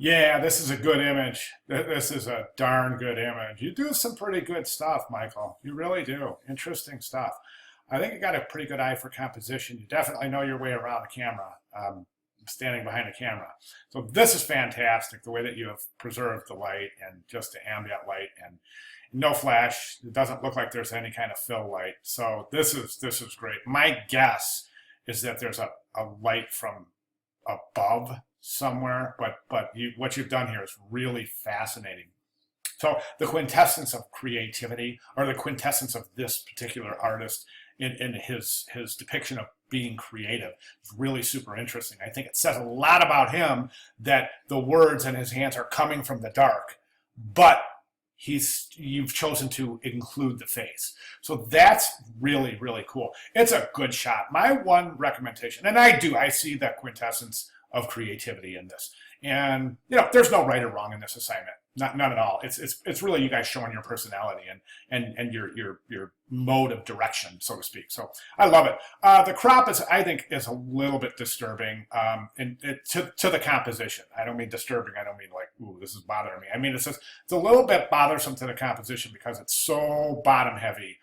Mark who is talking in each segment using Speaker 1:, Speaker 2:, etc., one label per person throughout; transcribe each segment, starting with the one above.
Speaker 1: Yeah, this is a good image. This is a darn good image. You do some pretty good stuff, Michael. You really do. Interesting stuff. I think you got a pretty good eye for composition. You definitely know your way around the camera, standing behind the camera. So this is fantastic, the way that you have preserved the light and just the ambient light and no flash. It doesn't look like there's any kind of fill light. So this is great. My guess is that there's a light from above somewhere, but what you've done here is really fascinating. So the quintessence of creativity, or the quintessence of this particular artist in his depiction of being creative, is really super interesting. I think it says a lot about him that the words in his hands are coming from the dark, but you've chosen to include the face. So that's really cool. It's a good shot. My one recommendation, and I see that quintessence of creativity in this. And there's no right or wrong in this assignment. Not at all. It's really you guys showing your personality and your mode of direction, so to speak. So I love it. The crop I think is a little bit disturbing, to the composition. I don't mean disturbing. I don't mean like, ooh, this is bothering me. I mean it's a little bit bothersome to the composition because it's so bottom heavy.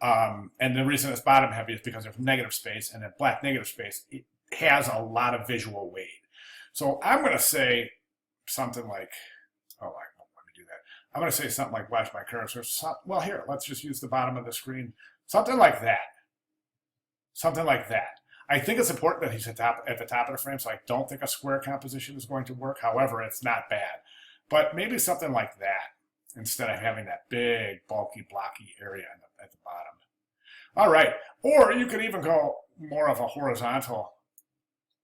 Speaker 1: And the reason it's bottom heavy is because there's negative space, and in black negative space it has a lot of visual weight. So I'm going to say something like, oh, I won't let me do that. I'm going to say something like, watch my cursor. Well, here, let's just use the bottom of the screen. Something like that. Something like that. I think it's important that he's at the top of the frame, so I don't think a square composition is going to work. However, it's not bad. But maybe something like that instead of having that big, bulky, blocky area at the bottom. All right. Or you could even go more of a horizontal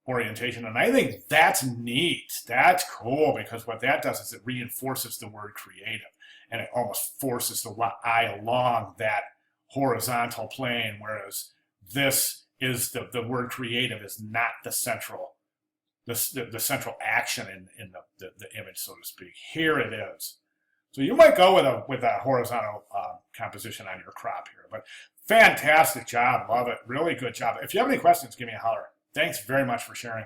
Speaker 1: orientation, and I think that's neat. That's cool, because what that does is it reinforces the word creative, and it almost forces the eye along that horizontal plane, whereas this is the word creative is not the central the central action in the image, so to speak. Here it is. So you might go with a horizontal composition on your crop here, but fantastic job. Love it. Really good job. If you have any questions, give me a holler. Thanks very much for sharing.